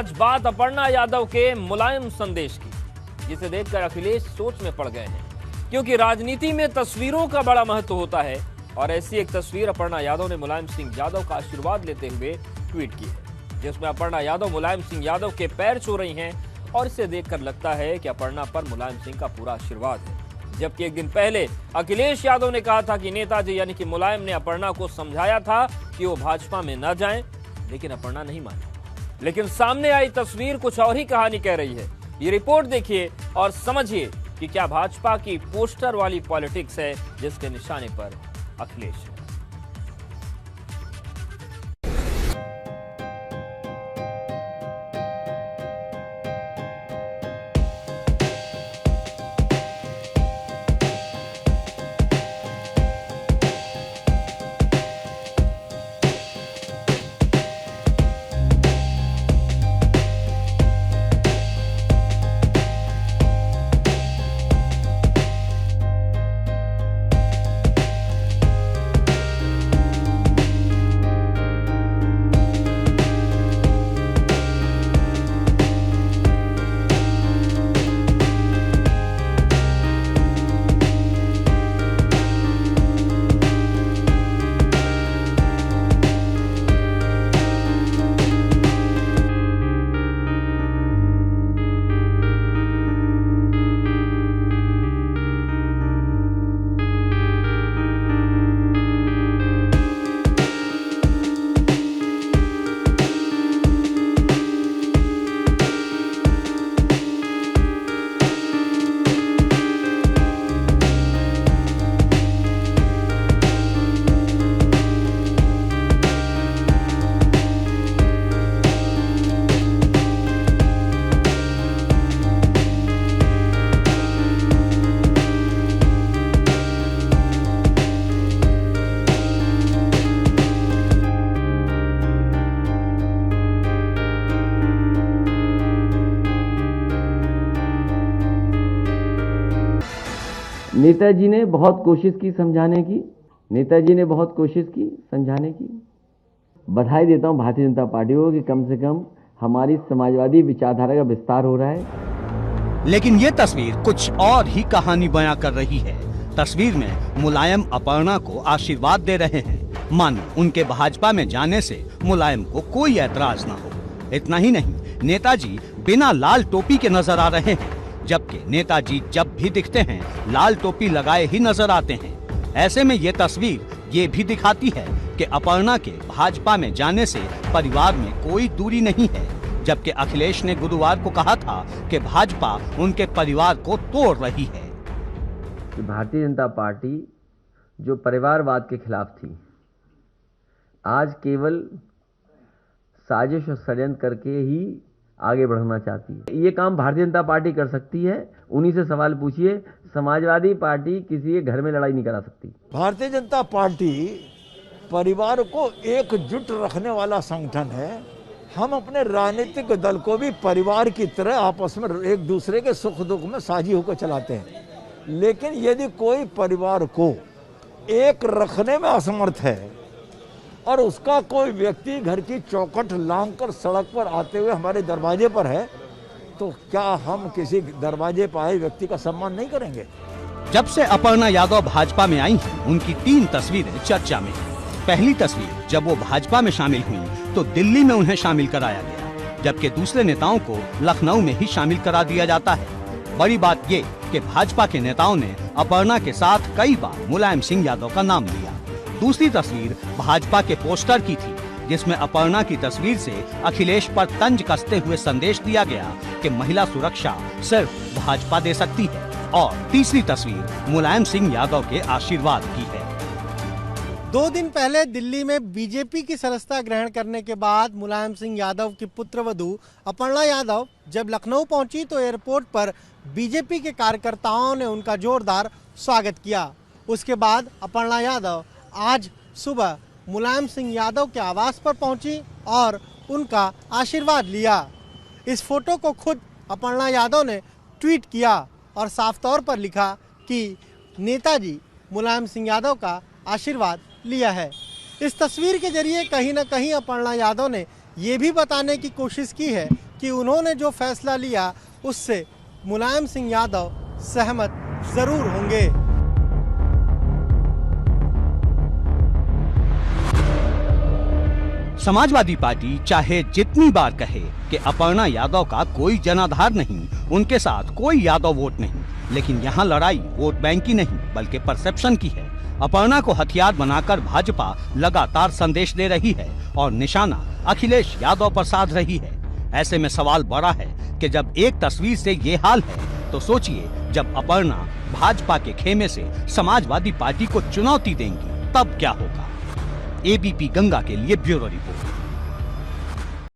आज बात अपर्णा यादव के मुलायम संदेश की, जिसे देखकर अखिलेश सोच में पड़ गए हैं, क्योंकि राजनीति में तस्वीरों का बड़ा महत्व होता है। और ऐसी एक तस्वीर अपर्णा यादव ने मुलायम सिंह यादव का आशीर्वाद लेते हुए ट्वीट की है, जिसमें अपर्णा यादव मुलायम सिंह यादव के पैर छू रही हैं। और इसे देखकर लगता है कि अपर्णा पर मुलायम सिंह का पूरा आशीर्वाद है। जबकि एक दिन पहले अखिलेश यादव ने कहा था कि नेताजी यानी कि मुलायम ने अपर्णा को समझाया था कि वो भाजपा में न जाएं, लेकिन अपर्णा नहीं मानी। लेकिन सामने आई तस्वीर कुछ और ही कहानी कह रही है। ये रिपोर्ट देखिए और समझिए कि क्या भाजपा की पोस्टर वाली पॉलिटिक्स है जिसके निशाने पर अखिलेश है। नेताजी ने बहुत कोशिश की समझाने की, नेताजी ने बहुत कोशिश की समझाने की। बधाई देता हूं भारतीय जनता पार्टी को कि कम से कम हमारी समाजवादी विचारधारा का विस्तार हो रहा है। लेकिन ये तस्वीर कुछ और ही कहानी बयां कर रही है। तस्वीर में मुलायम अपर्णा को आशीर्वाद दे रहे हैं, मानो उनके भाजपा में जाने से मुलायम को कोई ऐतराज ना हो। इतना ही नहीं, नेताजी बिना लाल टोपी के नजर आ रहे हैं, जबकि नेताजी जब भी दिखते हैं लाल टोपी लगाए ही नजर आते हैं। ऐसे में ये तस्वीर ये भी दिखाती है कि अपर्णा के भाजपा में जाने से परिवार में कोई दूरी नहीं है, जबकि अखिलेश ने गुरुवार को कहा था कि भाजपा उनके परिवार को तोड़ रही है। भारतीय जनता पार्टी जो परिवारवाद के खिलाफ थी, आज केवल साजिश और षड्यंत्र करके ही आगे बढ़ना चाहती है। ये काम भारतीय जनता पार्टी कर सकती है। उन्हीं से सवाल पूछिए। समाजवादी पार्टी किसी के घर में लड़ाई नहीं करा सकती। भारतीय जनता पार्टी परिवार को एकजुट रखने वाला संगठन है। हम अपने राजनीतिक दल को भी परिवार की तरह आपस में एक दूसरे के सुख दुख में साझी होकर चलाते हैं। लेकिन यदि कोई परिवार को एक रखने में असमर्थ है और उसका कोई व्यक्ति घर की चौखट लांघकर सड़क पर आते हुए हमारे दरवाजे पर है, तो क्या हम किसी दरवाजे पर आए व्यक्ति का सम्मान नहीं करेंगे? जब से अपर्णा यादव भाजपा में आई हैं, उनकी 3 तस्वीरें चर्चा में हैं। पहली तस्वीर जब वो भाजपा में शामिल हुई तो दिल्ली में उन्हें शामिल कराया गया, जबकि दूसरे नेताओं को लखनऊ में ही शामिल करा दिया जाता है। बड़ी बात ये कि भाजपा के नेताओं ने अपर्णा के साथ कई बार मुलायम सिंह यादव का नाम लिया। दूसरी तस्वीर भाजपा के पोस्टर की थी, जिसमें अपर्णा की तस्वीर से अखिलेश पर तंज कसते हुए संदेश दिया गया कि महिला सुरक्षा सिर्फ भाजपा दे सकती है। और तीसरी तस्वीर मुलायम सिंह यादव के आशीर्वाद की है। 2 दिन पहले दिल्ली में बीजेपी की सदस्यता ग्रहण करने के बाद मुलायम सिंह यादव की पुत्रवधू अपर्णा यादव जब लखनऊ पहुंची तो एयरपोर्ट पर बीजेपी के कार्यकर्ताओं ने उनका जोरदार स्वागत किया। उसके बाद अपर्णा यादव आज सुबह मुलायम सिंह यादव के आवास पर पहुंची और उनका आशीर्वाद लिया। इस फोटो को खुद अपर्णा यादव ने ट्वीट किया और साफ तौर पर लिखा कि नेताजी मुलायम सिंह यादव का आशीर्वाद लिया है। इस तस्वीर के जरिए कहीं न कहीं अपर्णा यादव ने ये भी बताने की कोशिश की है कि उन्होंने जो फैसला लिया उससे मुलायम सिंह यादव सहमत जरूर होंगे। समाजवादी पार्टी चाहे जितनी बार कहे कि अपर्णा यादव का कोई जनाधार नहीं, उनके साथ कोई यादव वोट नहीं, लेकिन यहाँ लड़ाई वोट बैंक की नहीं बल्कि परसेप्शन की है। अपर्णा को हथियार बनाकर भाजपा लगातार संदेश दे रही है और निशाना अखिलेश यादव पर साध रही है। ऐसे में सवाल बड़ा है कि जब एक तस्वीर से ये हाल है तो सोचिए जब अपर्णा भाजपा के खेमे से समाजवादी पार्टी को चुनौती देंगी तब क्या होगा। एबीपी गंगा के लिए ब्यूरो रिपोर्ट।